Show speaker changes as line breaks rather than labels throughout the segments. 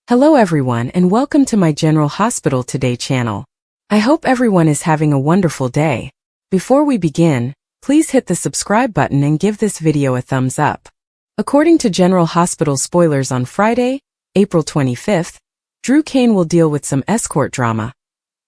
Hello everyone and welcome to my General Hospital Today channel. I hope everyone is having a wonderful day. Before we begin, please hit the subscribe button and give this video a thumbs up. According to General Hospital spoilers on Friday, April 25th, Drew Kane will deal with some escort drama,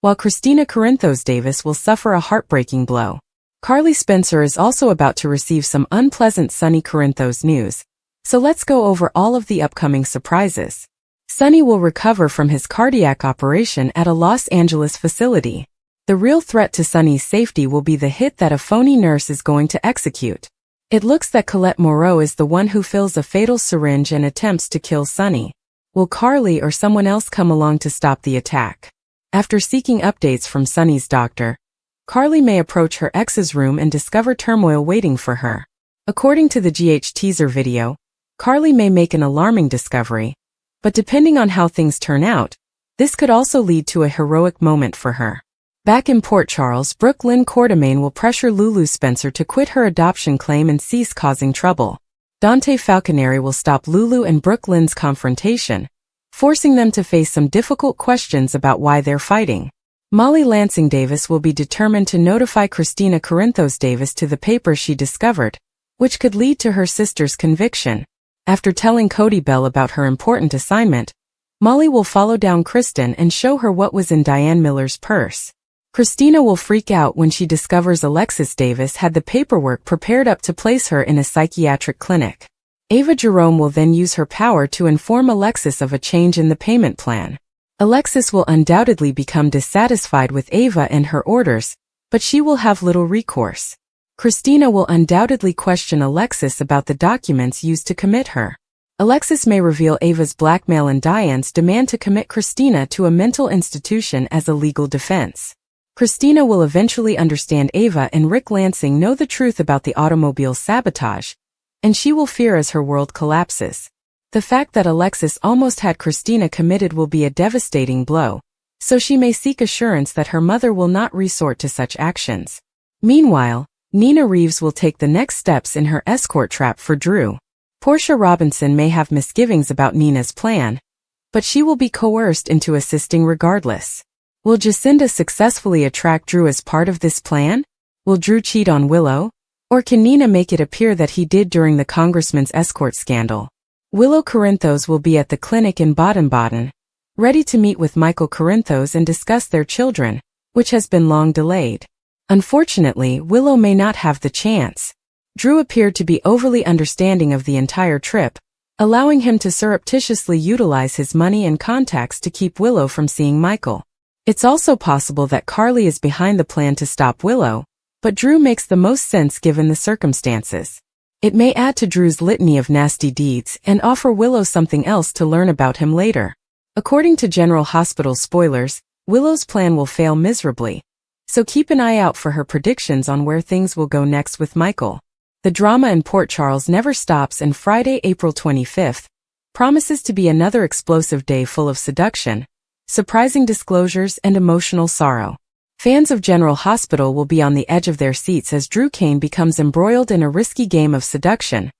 while Christina Corinthos Davis will suffer a heartbreaking blow. Carly Spencer is also about to receive some unpleasant Sonny Corinthos news, so let's go over all of the upcoming surprises. Sonny will recover from his cardiac operation at a Los Angeles facility. The real threat to Sonny's safety will be the hit that a phony nurse is going to execute. It looks that Colette Moreau is the one who fills a fatal syringe and attempts to kill Sonny. Will Carly or someone else come along to stop the attack? After seeking updates from Sonny's doctor, Carly may approach her ex's room and discover turmoil waiting for her. According to the GH teaser video, Carly may make an alarming discovery. But depending on how things turn out, this could also lead to a heroic moment for her. Back in Port Charles, Brooke Lynn Quartermain will pressure Lulu Spencer to quit her adoption claim and cease causing trouble. Dante Falconeri will stop Lulu and Brooke Lynn's confrontation, forcing them to face some difficult questions about why they're fighting. Molly Lansing Davis will be determined to notify Christina Corinthos Davis to the paper she discovered, which could lead to her sister's conviction. After telling Cody Bell about her important assignment, Molly will follow down Kristen and show her what was in Diane Miller's purse. Christina will freak out when she discovers Alexis Davis had the paperwork prepared up to place her in a psychiatric clinic. Ava Jerome will then use her power to inform Alexis of a change in the payment plan. Alexis will undoubtedly become dissatisfied with Ava and her orders, but she will have little recourse. Christina will undoubtedly question Alexis about the documents used to commit her. Alexis may reveal Ava's blackmail and Diane's demand to commit Christina to a mental institution as a legal defense. Christina will eventually understand Ava and Rick Lansing know the truth about the automobile sabotage, and she will fear as her world collapses. The fact that Alexis almost had Christina committed will be a devastating blow, so she may seek assurance that her mother will not resort to such actions. Meanwhile, Nina Reeves will take the next steps in her escort trap for Drew. Portia Robinson may have misgivings about Nina's plan, but she will be coerced into assisting regardless. Will Jacinda successfully attract Drew as part of this plan? Will Drew cheat on Willow? Or can Nina make it appear that he did during the congressman's escort scandal? Willow Corinthos will be at the clinic in Baden-Baden, ready to meet with Michael Corinthos and discuss their children, which has been long delayed. Unfortunately, Willow may not have the chance. Drew appeared to be overly understanding of the entire trip, allowing him to surreptitiously utilize his money and contacts to keep Willow from seeing Michael. It's also possible that Carly is behind the plan to stop Willow, but Drew makes the most sense given the circumstances. It may add to Drew's litany of nasty deeds and offer Willow something else to learn about him later. According to General Hospital spoilers, Willow's plan will fail miserably, so keep an eye out for her predictions on where things will go next with Michael. The drama in Port Charles never stops, and Friday, April 25th, promises to be another explosive day full of seduction, surprising disclosures, and emotional sorrow. Fans of General Hospital will be on the edge of their seats as Drew Kane becomes embroiled in a risky game of seduction.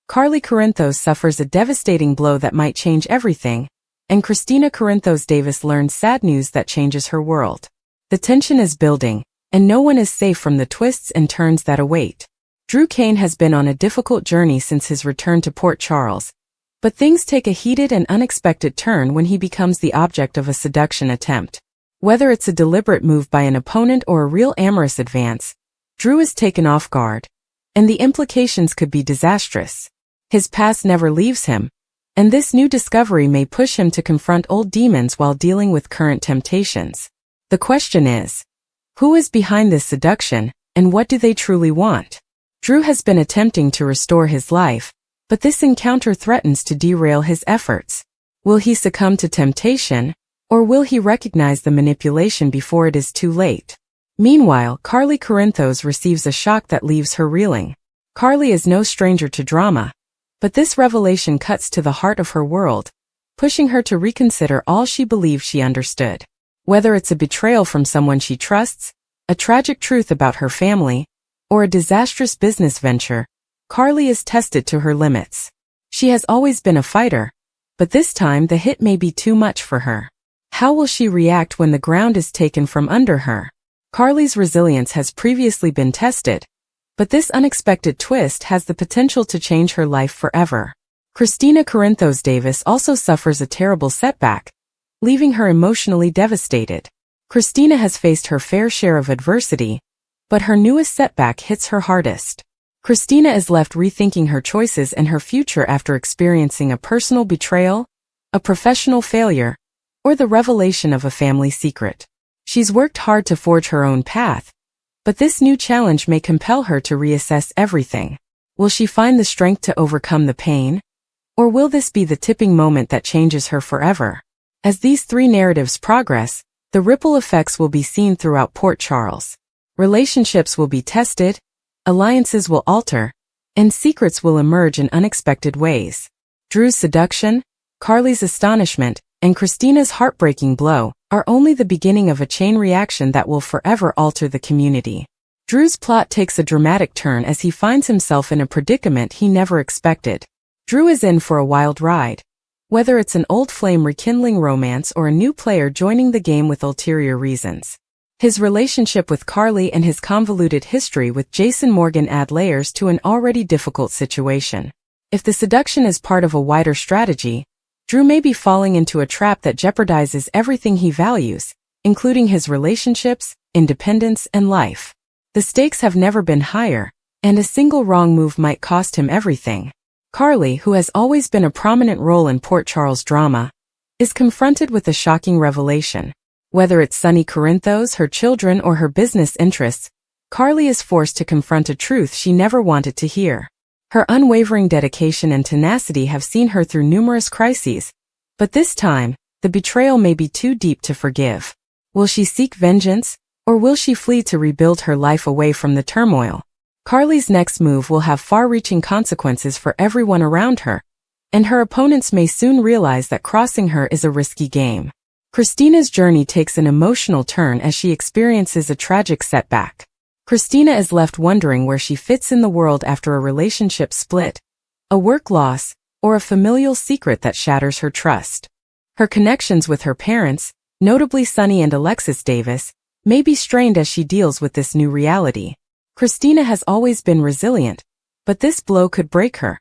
Carly Corinthos suffers a devastating blow that might change everything, and Christina Corinthos Davis learns sad news that changes her world. The tension is building, and no one is safe from the twists and turns that await. Drew Kane has been on a difficult journey since his return to Port Charles, but things take a heated and unexpected turn when he becomes the object of a seduction attempt. Whether it's a deliberate move by an opponent or a real amorous advance, Drew is taken off guard, and the implications could be disastrous. His past never leaves him, and this new discovery may push him to confront old demons while dealing with current temptations. The question is, who is behind this seduction, and what do they truly want? Drew has been attempting to restore his life, but this encounter threatens to derail his efforts. Will he succumb to temptation, or will he recognize the manipulation before it is too late? Meanwhile, Carly Corinthos receives a shock that leaves her reeling. Carly is no stranger to drama, but this revelation cuts to the heart of her world, pushing her to reconsider all she believed she understood. Whether it's a betrayal from someone she trusts, a tragic truth about her family, or a disastrous business venture, Carly is tested to her limits. She has always been a fighter, But this time the hit may be too much for her. How will she react when the ground is taken from under her? Carly's resilience has previously been tested, but this unexpected twist has the potential to change her life forever. Christina Corinthos Davis also suffers a terrible setback, leaving her emotionally devastated. Christina has faced her fair share of adversity, but her newest setback hits her hardest. Christina is left rethinking her choices and her future after experiencing a personal betrayal, a professional failure, or the revelation of a family secret. She's worked hard to forge her own path, but this new challenge may compel her to reassess everything. Will she find the strength to overcome the pain? Or will this be the tipping moment that changes her forever? As these three narratives progress, the ripple effects will be seen throughout Port Charles. Relationships will be tested, alliances will alter, and secrets will emerge in unexpected ways. Drew's seduction, Carly's astonishment, and Christina's heartbreaking blow are only the beginning of a chain reaction that will forever alter the community. Drew's plot takes a dramatic turn as he finds himself in a predicament he never expected. Drew is in for a wild ride. Whether it's an old flame rekindling romance or a new player joining the game with ulterior reasons. His relationship with Carly and his convoluted history with Jason Morgan add layers to an already difficult situation. If the seduction is part of a wider strategy, Drew may be falling into a trap that jeopardizes everything he values, including his relationships, independence, and life. The stakes have never been higher, and a single wrong move might cost him everything. Carly, who has always been a prominent role in Port Charles drama, is confronted with a shocking revelation. Whether it's Sonny Corinthos, her children, or her business interests, Carly is forced to confront a truth she never wanted to hear. Her unwavering dedication and tenacity have seen her through numerous crises, but this time, the betrayal may be too deep to forgive. Will she seek vengeance, or will she flee to rebuild her life away from the turmoil? Carly's next move will have far-reaching consequences for everyone around her, and her opponents may soon realize that crossing her is a risky game. Christina's journey takes an emotional turn as she experiences a tragic setback. Christina is left wondering where she fits in the world after a relationship split, a work loss, or a familial secret that shatters her trust. Her connections with her parents, notably Sonny and Alexis Davis, may be strained as she deals with this new reality. Christina has always been resilient, but this blow could break her,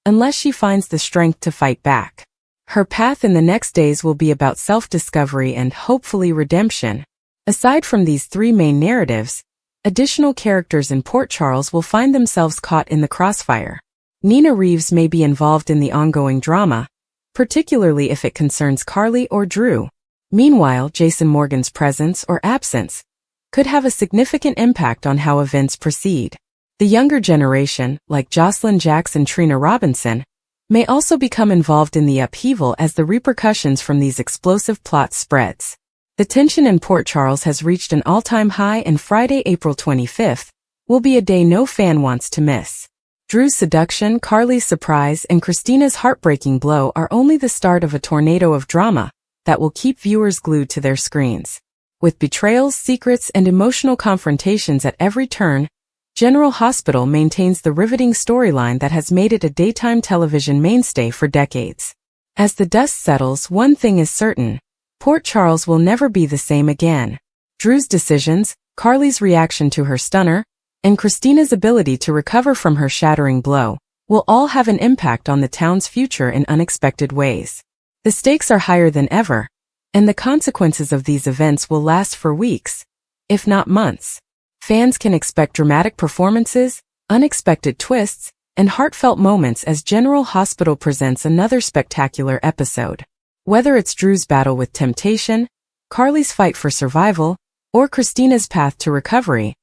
unless she finds the strength to fight back. Her path in the next days will be about self-discovery and, hopefully, redemption. Aside from these three main narratives, additional characters in Port Charles will find themselves caught in the crossfire. Nina Reeves may be involved in the ongoing drama, particularly if it concerns Carly or Drew. Meanwhile, Jason Morgan's presence or absence could have a significant impact on how events proceed. The younger generation, like Jocelyn Jacks and Trina Robinson, may also become involved in the upheaval as the repercussions from these explosive plots spreads. The tension in Port Charles has reached an all-time high, and Friday, April 25th, will be a day no fan wants to miss. Drew's seduction, Carly's surprise, and Christina's heartbreaking blow are only the start of a tornado of drama that will keep viewers glued to their screens. With betrayals, secrets, and emotional confrontations at every turn, General Hospital maintains the riveting storyline that has made it a daytime television mainstay for decades. As the dust settles, one thing is certain: Port Charles will never be the same again. Drew's decisions, Carly's reaction to her stunner, and Christina's ability to recover from her shattering blow will all have an impact on the town's future in unexpected ways. The stakes are higher than ever, and the consequences of these events will last for weeks, if not months. Fans can expect dramatic performances, unexpected twists, and heartfelt moments as General Hospital presents another spectacular episode. Whether it's Drew's battle with temptation, Carly's fight for survival, or Christina's path to recovery,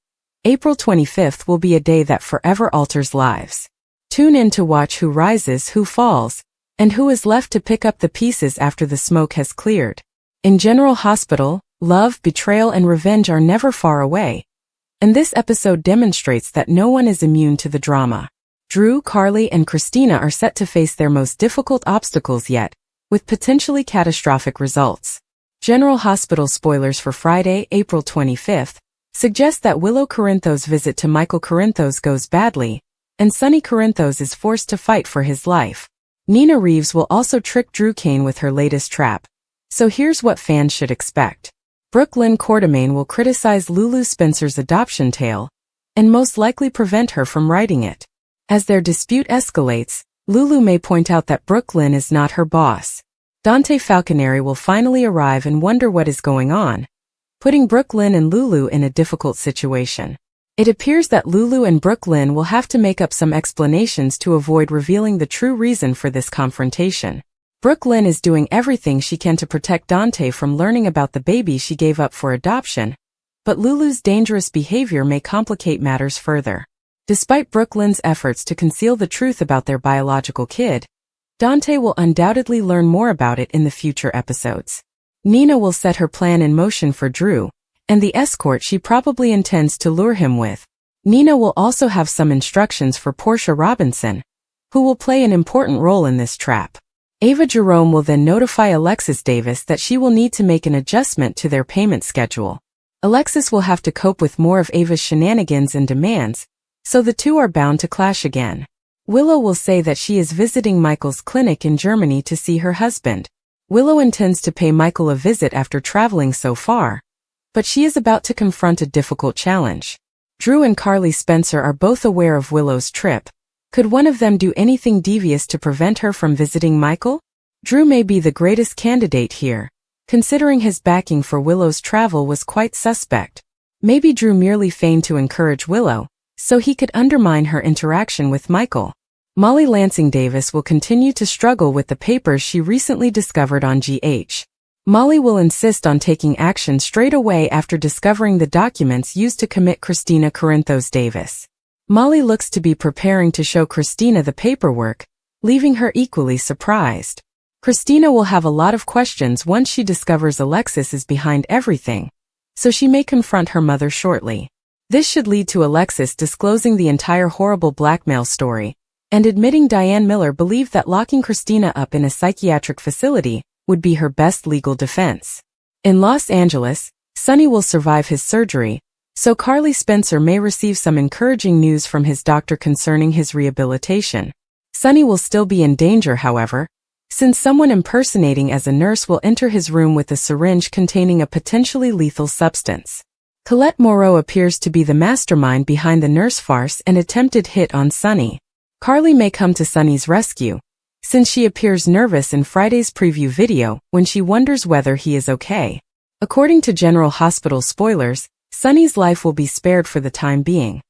April 25th will be a day that forever alters lives. Tune in to watch who rises, who falls, and who is left to pick up the pieces after the smoke has cleared. In General Hospital, love, betrayal, and revenge are never far away, and this episode demonstrates that no one is immune to the drama. Drew, Carly, and Christina are set to face their most difficult obstacles yet, with potentially catastrophic results. General Hospital spoilers for Friday, April 25th, suggest that Willow Corinthos' visit to Michael Corinthos goes badly, and Sonny Corinthos is forced to fight for his life. Nina Reeves will also trick Drew Kane with her latest trap. So here's what fans should expect. Brooklyn Quartermain will criticize Lulu Spencer's adoption tale, and most likely prevent her from writing it. As their dispute escalates, Lulu may point out that Brooklyn is not her boss. Dante Falconeri will finally arrive and wonder what is going on, putting Brooklyn and Lulu in a difficult situation. It appears that Lulu and Brooklyn will have to make up some explanations to avoid revealing the true reason for this confrontation. Brooklyn is doing everything she can to protect Dante from learning about the baby she gave up for adoption, but Lulu's dangerous behavior may complicate matters further. Despite Brooklyn's efforts to conceal the truth about their biological kid, Dante will undoubtedly learn more about it in the future episodes. Nina will set her plan in motion for Drew, and the escort she probably intends to lure him with. Nina will also have some instructions for Portia Robinson, who will play an important role in this trap. Ava Jerome will then notify Alexis Davis that she will need to make an adjustment to their payment schedule. Alexis will have to cope with more of Ava's shenanigans and demands, so the two are bound to clash again. Willow will say that she is visiting Michael's clinic in Germany to see her husband. Willow intends to pay Michael a visit after traveling so far, but she is about to confront a difficult challenge. Drew and Carly Spencer are both aware of Willow's trip. Could one of them do anything devious to prevent her from visiting Michael? Drew may be the greatest candidate here, considering his backing for Willow's travel was quite suspect. Maybe Drew merely feigned to encourage Willow, so he could undermine her interaction with Michael. Molly Lansing Davis will continue to struggle with the papers she recently discovered on GH. Molly will insist on taking action straight away after discovering the documents used to commit Christina Corinthos Davis. Molly looks to be preparing to show Christina the paperwork, leaving her equally surprised. Christina will have a lot of questions once she discovers Alexis is behind everything, so she may confront her mother shortly. This should lead to Alexis disclosing the entire horrible blackmail story, and admitting Diane Miller believed that locking Christina up in a psychiatric facility would be her best legal defense. In Los Angeles, Sonny will survive his surgery, so Carly Spencer may receive some encouraging news from his doctor concerning his rehabilitation. Sonny will still be in danger, however, since someone impersonating as a nurse will enter his room with a syringe containing a potentially lethal substance. Colette Moreau appears to be the mastermind behind the nurse farce and attempted hit on Sonny. Carly may come to Sonny's rescue, since she appears nervous in Friday's preview video when she wonders whether he is okay. According to General Hospital spoilers, Sonny's life will be spared for the time being,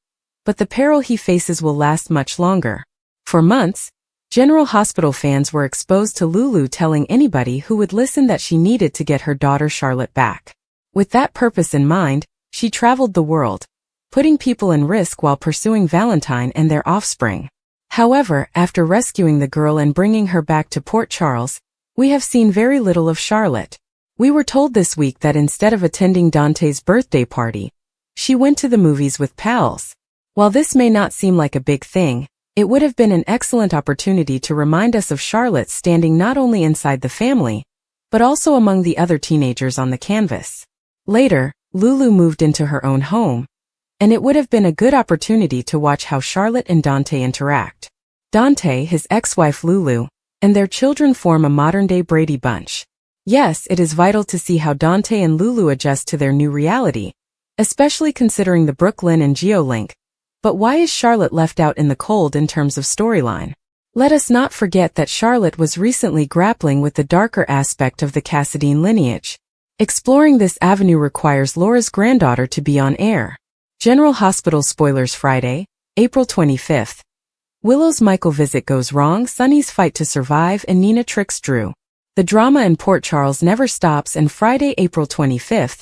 but the peril he faces will last much longer. For months, General Hospital fans were exposed to Lulu telling anybody who would listen that she needed to get her daughter Charlotte back. With that purpose in mind, she traveled the world, putting people in risk while pursuing Valentine and their offspring. However, after rescuing the girl and bringing her back to Port Charles, we have seen very little of Charlotte. We were told this week that instead of attending Dante's birthday party, she went to the movies with pals. While this may not seem like a big thing, it would have been an excellent opportunity to remind us of Charlotte standing not only inside the family, but also among the other teenagers on the canvas. Later, Lulu moved into her own home, and it would have been a good opportunity to watch how Charlotte and Dante interact. Dante, his ex-wife Lulu, and their children form a modern-day Brady Bunch. Yes, it is vital to see how Dante and Lulu adjust to their new reality, especially considering the Brooklyn and Geo link. But why is Charlotte left out in the cold in terms of storyline? Let us not forget that Charlotte was recently grappling with the darker aspect of the Cassadine lineage. Exploring this avenue requires Laura's granddaughter to be on air. General Hospital spoilers Friday, April 25th. Willow's Michael visit goes wrong, Sonny's fight to survive, and Nina tricks Drew. The drama in Port Charles never stops, and Friday, April 25th,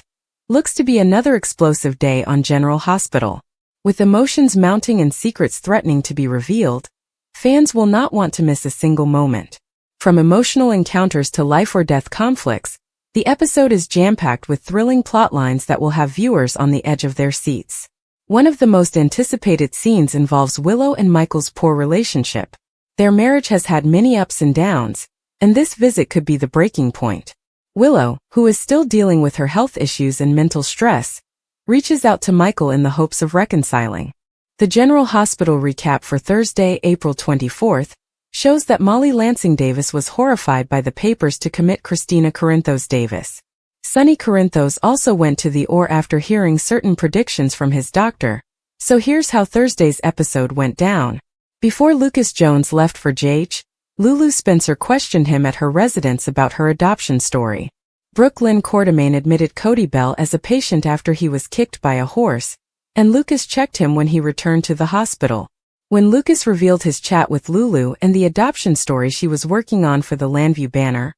looks to be another explosive day on General Hospital. With emotions mounting and secrets threatening to be revealed, fans will not want to miss a single moment. From emotional encounters to life-or-death conflicts, the episode is jam-packed with thrilling plotlines that will have viewers on the edge of their seats. One of the most anticipated scenes involves Willow and Michael's poor relationship. Their marriage has had many ups and downs, and this visit could be the breaking point. Willow, who is still dealing with her health issues and mental stress, reaches out to Michael in the hopes of reconciling. The General Hospital recap for Thursday, April 24th, shows that Molly Lansing Davis was horrified by the papers to commit Christina Corinthos Davis. Sonny Corinthos also went to the OR after hearing certain predictions from his doctor. So here's how Thursday's episode went down. Before Lucas Jones left for JH, Lulu Spencer questioned him at her residence about her adoption story. Brooklyn Quartermain admitted Cody Bell as a patient after he was kicked by a horse, and Lucas checked him when he returned to the hospital. When Lucas revealed his chat with Lulu and the adoption story she was working on for the Landview banner,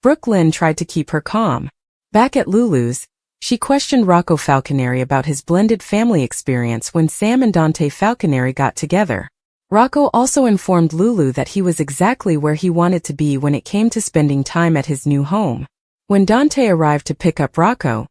Brooklyn tried to keep her calm. Back at Lulu's, she questioned Rocco Falconeri about his blended family experience when Sam and Dante Falconeri got together. Rocco also informed Lulu that he was exactly where he wanted to be when it came to spending time at his new home. When Dante arrived to pick up Rocco,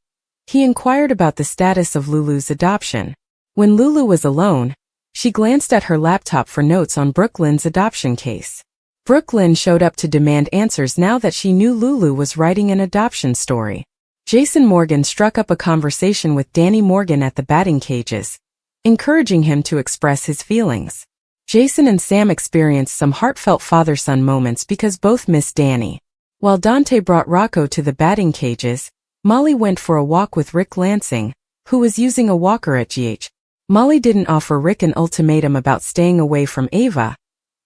he inquired about the status of Lulu's adoption. When Lulu was alone, she glanced at her laptop for notes on Brooklyn's adoption case. Brooklyn showed up to demand answers now that she knew Lulu was writing an adoption story. Jason Morgan struck up a conversation with Danny Morgan at the batting cages, encouraging him to express his feelings. Jason and Sam experienced some heartfelt father-son moments because both missed Danny. While Dante brought Rocco to the batting cages, Molly went for a walk with Rick Lansing, who was using a walker at GH. Molly didn't offer Rick an ultimatum about staying away from Ava,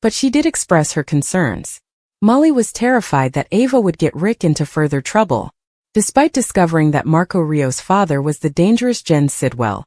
but she did express her concerns. Molly was terrified that Ava would get Rick into further trouble. Despite discovering that Marco Rio's father was the dangerous Jen Sidwell,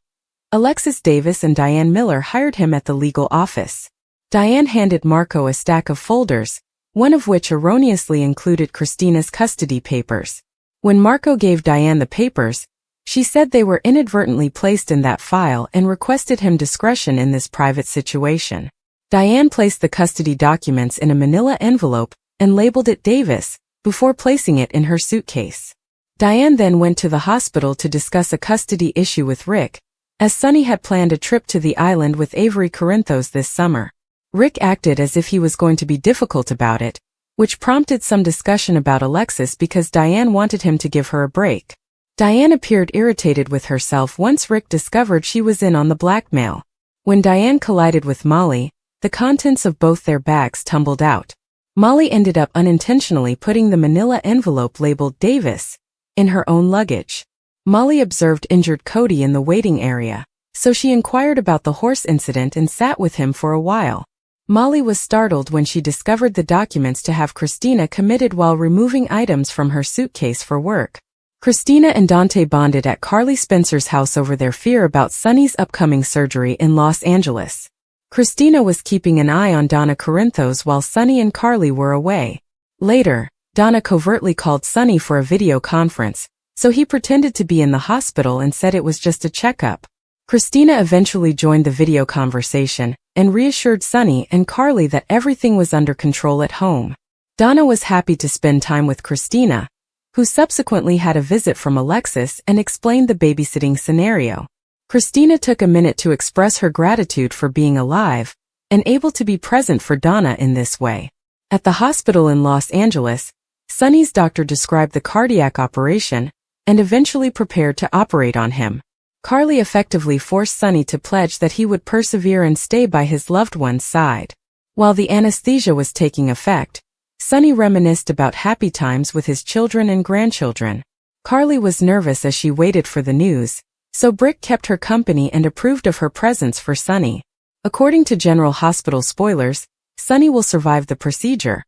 Alexis Davis and Diane Miller hired him at the legal office. Diane handed Marco a stack of folders, one of which erroneously included Christina's custody papers. When Marco gave Diane the papers, she said they were inadvertently placed in that file and requested him discretion in this private situation. Diane placed the custody documents in a manila envelope and labeled it Davis, before placing it in her suitcase. Diane then went to the hospital to discuss a custody issue with Rick, as Sonny had planned a trip to the island with Avery Corinthos this summer. Rick acted as if he was going to be difficult about it, which prompted some discussion about Alexis because Diane wanted him to give her a break. Diane appeared irritated with herself once Rick discovered she was in on the blackmail. When Diane collided with Molly, the contents of both their bags tumbled out. Molly ended up unintentionally putting the manila envelope labeled Davis in her own luggage. Molly observed injured Cody in the waiting area, so she inquired about the horse incident and sat with him for a while. Molly was startled when she discovered the documents to have Christina committed while removing items from her suitcase for work. Christina and Dante bonded at Carly Spencer's house over their fear about Sonny's upcoming surgery in Los Angeles. Christina was keeping an eye on Donna Corinthos while Sonny and Carly were away. Later, Donna covertly called Sonny for a video conference, so he pretended to be in the hospital and said it was just a checkup. Christina eventually joined the video conversation and reassured Sonny and Carly that everything was under control at home. Donna was happy to spend time with Christina, who subsequently had a visit from Alexis and explained the babysitting scenario. Christina took a minute to express her gratitude for being alive and able to be present for Donna in this way. At the hospital in Los Angeles, Sonny's doctor described the cardiac operation and eventually prepared to operate on him. Carly effectively forced Sonny to pledge that he would persevere and stay by his loved one's side. While the anesthesia was taking effect, Sonny reminisced about happy times with his children and grandchildren. Carly was nervous as she waited for the news, so Brick kept her company and approved of her presence for Sonny. According to General Hospital spoilers, Sonny will survive the procedure,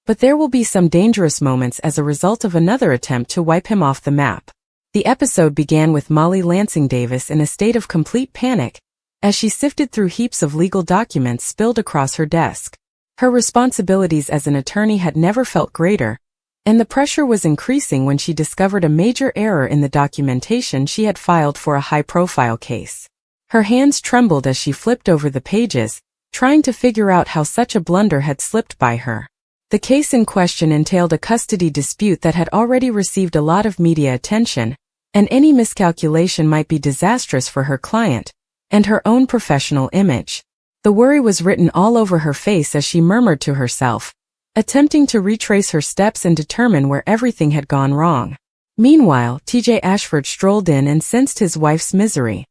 but there will be some dangerous moments as a result of another attempt to wipe him off the map. The episode began with Molly Lansing Davis in a state of complete panic, as she sifted through heaps of legal documents spilled across her desk. Her responsibilities as an attorney had never felt greater, and the pressure was increasing when she discovered a major error in the documentation she had filed for a high-profile case. Her hands trembled as she flipped over the pages, trying to figure out how such a blunder had slipped by her. The case in question entailed a custody dispute that had already received a lot of media attention, and any miscalculation might be disastrous for her client and her own professional image. The worry was written all over her face as she murmured to herself, attempting to retrace her steps and determine where everything had gone wrong. Meanwhile, TJ Ashford strolled in and sensed his wife's misery.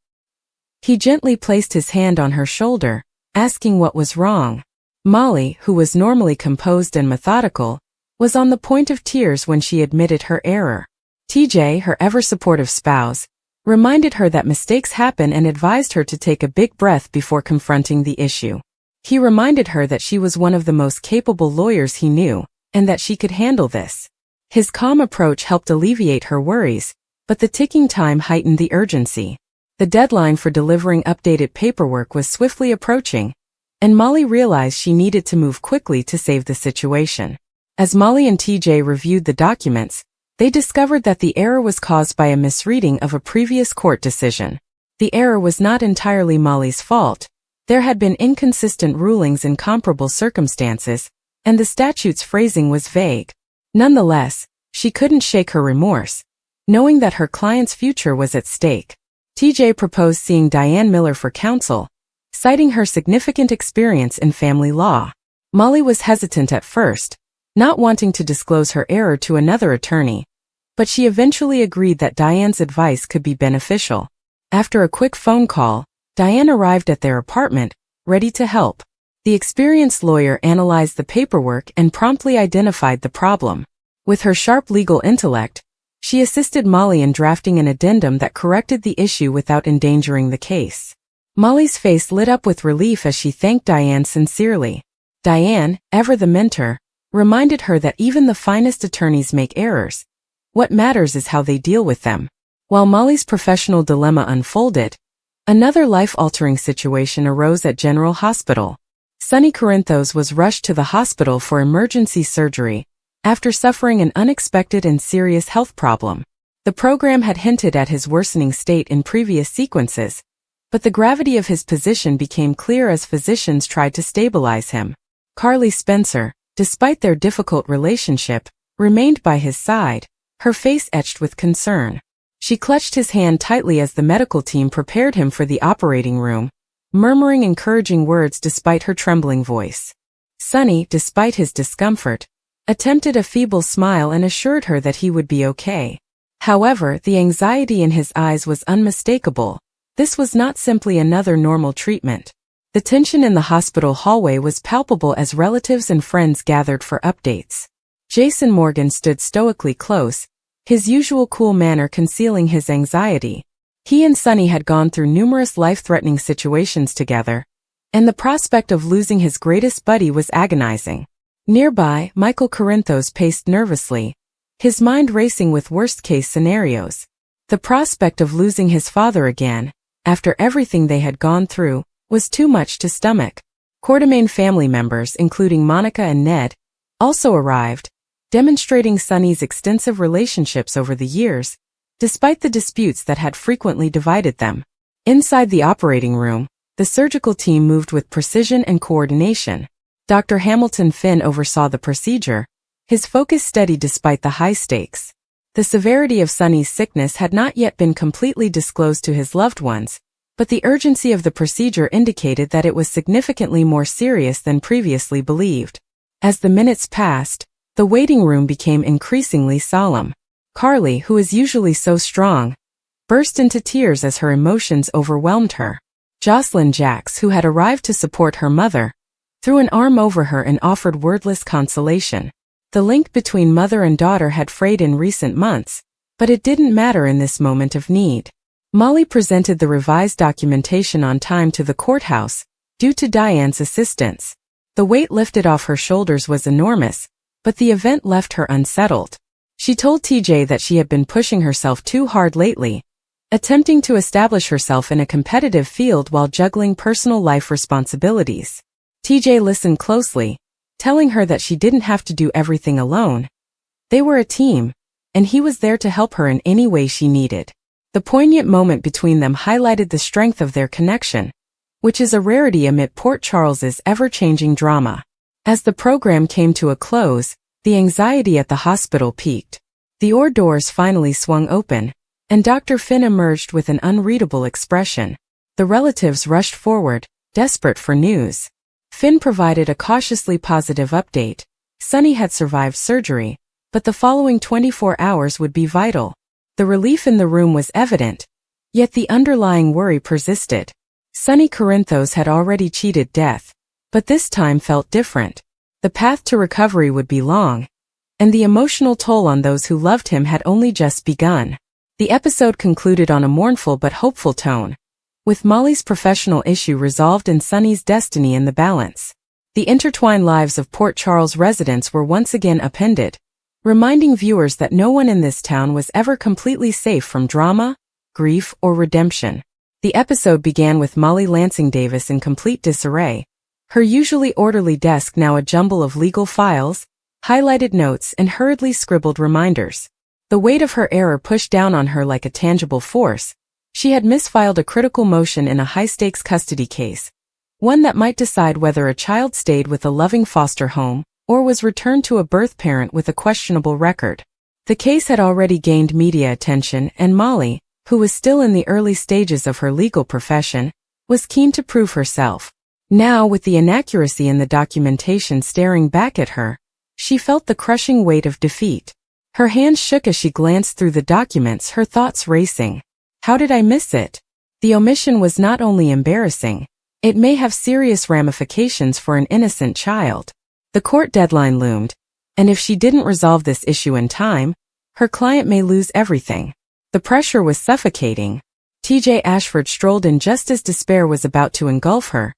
He gently placed his hand on her shoulder, asking what was wrong. Molly, who was normally composed and methodical, was on the point of tears when she admitted her error. TJ, her ever-supportive spouse, reminded her that mistakes happen and advised her to take a big breath before confronting the issue. He reminded her that she was one of the most capable lawyers he knew, and that she could handle this. His calm approach helped alleviate her worries, but the ticking time heightened the urgency. The deadline for delivering updated paperwork was swiftly approaching, and Molly realized she needed to move quickly to save the situation. As Molly and TJ reviewed the documents, they discovered that the error was caused by a misreading of a previous court decision. The error was not entirely Molly's fault. There had been inconsistent rulings in comparable circumstances, and the statute's phrasing was vague. Nonetheless, she couldn't shake her remorse, knowing that her client's future was at stake. TJ proposed seeing Diane Miller for counsel, citing her significant experience in family law. Molly was hesitant at first, not wanting to disclose her error to another attorney, but she eventually agreed that Diane's advice could be beneficial. After a quick phone call, Diane arrived at their apartment, ready to help. The experienced lawyer analyzed the paperwork and promptly identified the problem. With her sharp legal intellect, she assisted Molly in drafting an addendum that corrected the issue without endangering the case. Molly's face lit up with relief as she thanked Diane sincerely. Diane, ever the mentor, reminded her that even the finest attorneys make errors. What matters is how they deal with them. While Molly's professional dilemma unfolded, another life-altering situation arose at General Hospital. Sonny Corinthos was rushed to the hospital for emergency surgery after suffering an unexpected and serious health problem. The program had hinted at his worsening state in previous sequences, but the gravity of his position became clear as physicians tried to stabilize him. Carly Spencer, despite their difficult relationship, remained by his side, her face etched with concern. She clutched his hand tightly as the medical team prepared him for the operating room, murmuring encouraging words despite her trembling voice. Sonny, despite his discomfort, attempted a feeble smile and assured her that he would be okay. However, the anxiety in his eyes was unmistakable. This was not simply another normal treatment. The tension in the hospital hallway was palpable as relatives and friends gathered for updates. Jason Morgan stood stoically close, his usual cool manner concealing his anxiety. He and Sonny had gone through numerous life-threatening situations together, and the prospect of losing his greatest buddy was agonizing. Nearby, Michael Corinthos paced nervously, his mind racing with worst-case scenarios. The prospect of losing his father again, after everything they had gone through, was too much to stomach. Quartermaine family members, including Monica and Ned, also arrived, demonstrating Sonny's extensive relationships over the years, despite the disputes that had frequently divided them. Inside the operating room, the surgical team moved with precision and coordination. Dr. Hamilton Finn oversaw the procedure, his focus steady despite the high stakes. The severity of Sonny's sickness had not yet been completely disclosed to his loved ones, but the urgency of the procedure indicated that it was significantly more serious than previously believed. As the minutes passed, the waiting room became increasingly solemn. Carly, who is usually so strong, burst into tears as her emotions overwhelmed her. Jocelyn Jacks, who had arrived to support her mother, threw an arm over her and offered wordless consolation. The link between mother and daughter had frayed in recent months, but it didn't matter in this moment of need. Molly presented the revised documentation on time to the courthouse, due to Diane's assistance. The weight lifted off her shoulders was enormous, but the event left her unsettled. She told TJ that she had been pushing herself too hard lately, attempting to establish herself in a competitive field while juggling personal life responsibilities. TJ listened closely, telling her that she didn't have to do everything alone. They were a team, and he was there to help her in any way she needed. The poignant moment between them highlighted the strength of their connection, which is a rarity amid Port Charles's ever-changing drama. As the program came to a close, the anxiety at the hospital peaked. The OR doors finally swung open, and Dr. Finn emerged with an unreadable expression. The relatives rushed forward, desperate for news. Finn provided a cautiously positive update. Sonny had survived surgery, but the following 24 hours would be vital. The relief in the room was evident, yet the underlying worry persisted. Sonny Corinthos had already cheated death, But this time felt different. The path to recovery would be long, and the emotional toll on those who loved him had only just begun. The episode concluded on a mournful but hopeful tone, with Molly's professional issue resolved and Sonny's destiny in the balance. The intertwined lives of Port Charles residents were once again upended, reminding viewers that no one in this town was ever completely safe from drama, grief, or redemption. The episode began with Molly Lansing Davis in complete disarray, her usually orderly desk now a jumble of legal files, highlighted notes, and hurriedly scribbled reminders. The weight of her error pushed down on her like a tangible force. She had misfiled a critical motion in a high-stakes custody case, one that might decide whether a child stayed with a loving foster home or was returned to a birth parent with a questionable record. The case had already gained media attention, and Molly, who was still in the early stages of her legal profession, was keen to prove herself. Now, with the inaccuracy in the documentation staring back at her, she felt the crushing weight of defeat. Her hands shook as she glanced through the documents, her thoughts racing. How did I miss it? The omission was not only embarrassing, it may have serious ramifications for an innocent child. The court deadline loomed, and if she didn't resolve this issue in time, her client may lose everything. The pressure was suffocating. T.J. Ashford strolled in just as despair was about to engulf her,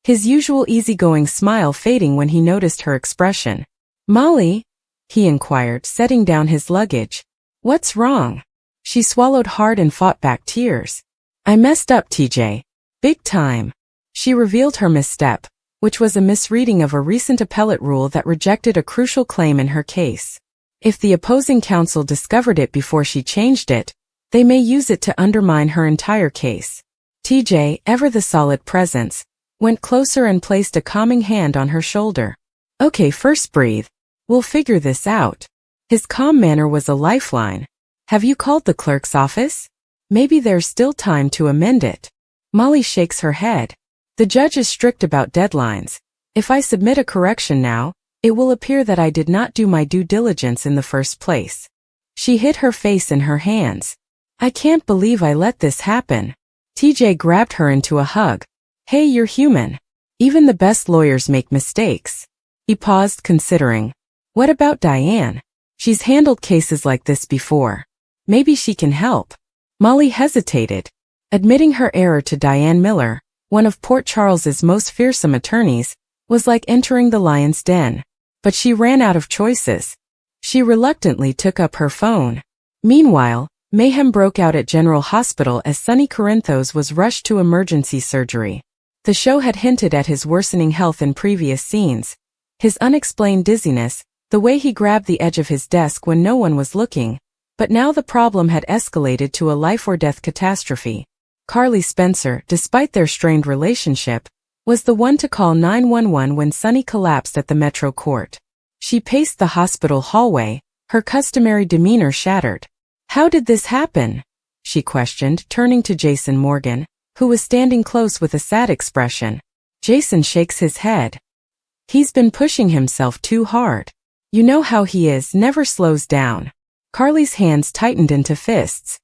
his usual easygoing smile fading when he noticed her expression. "Molly?" he inquired, setting down his luggage. "What's wrong?" She swallowed hard and fought back tears. "I messed up, TJ. Big time." She revealed her misstep, which was a misreading of a recent appellate rule that rejected a crucial claim in her case. If the opposing counsel discovered it before she changed it, they may use it to undermine her entire case. TJ, ever the solid presence, went closer and placed a calming hand on her shoulder. "Okay, first breathe. We'll figure this out." His calm manner was a lifeline. "Have you called the clerk's office? Maybe there's still time to amend it." Molly shakes her head. "The judge is strict about deadlines. If I submit a correction now, it will appear that I did not do my due diligence in the first place." She hid her face in her hands. "I can't believe I let this happen." TJ grabbed her into a hug. "Hey, you're human. Even the best lawyers make mistakes." He paused, considering. "What about Diane? She's handled cases like this before. Maybe she can help." Molly hesitated. Admitting her error to Diane Miller, one of Port Charles's most fearsome attorneys, was like entering the lion's den. But she ran out of choices. She reluctantly took up her phone. Meanwhile, mayhem broke out at General Hospital as Sonny Corinthos was rushed to emergency surgery. The show had hinted at his worsening health in previous scenes. His unexplained dizziness, the way he grabbed the edge of his desk when no one was looking. But now the problem had escalated to a life-or-death catastrophe. Carly Spencer, despite their strained relationship, was the one to call 911 when Sonny collapsed at the Metro Court. She paced the hospital hallway, her customary demeanor shattered. "How did this happen?" she questioned, turning to Jason Morgan, who was standing close with a sad expression. Jason shakes his head. "He's been pushing himself too hard. You know how he is, never slows down." Carly's hands tightened into fists.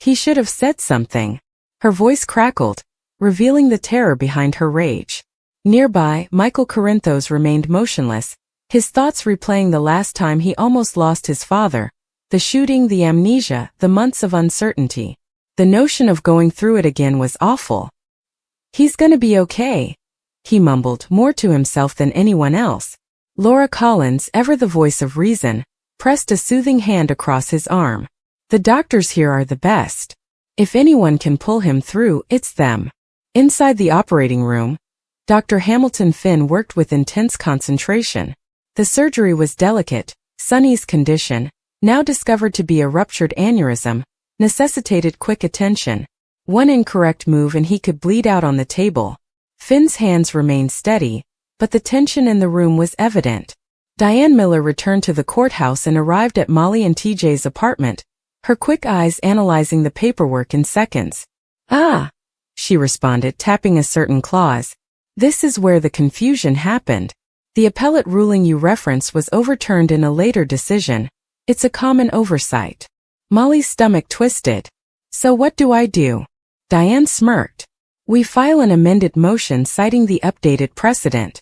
"He should have said something." Her voice crackled, revealing the terror behind her rage. Nearby, Michael Corinthos remained motionless, his thoughts replaying the last time he almost lost his father, the shooting, the amnesia, the months of uncertainty. The notion of going through it again was awful. "He's gonna be okay," he mumbled, more to himself than anyone else. Laura Collins, ever the voice of reason, pressed a soothing hand across his arm. "The doctors here are the best. If anyone can pull him through, it's them." Inside the operating room, Dr. Hamilton Finn worked with intense concentration. The surgery was delicate. Sonny's condition, now discovered to be a ruptured aneurysm, necessitated quick attention. One incorrect move and he could bleed out on the table. Finn's hands remained steady, but the tension in the room was evident. Diane Miller returned to the courthouse and arrived at Molly and TJ's apartment, her quick eyes analyzing the paperwork in seconds. "Ah," she responded, tapping a certain clause. "This is where the confusion happened. The appellate ruling you reference was overturned in a later decision. It's a common oversight." Molly's stomach twisted. "So what do I do?" Diane smirked. We file an amended motion citing the updated precedent.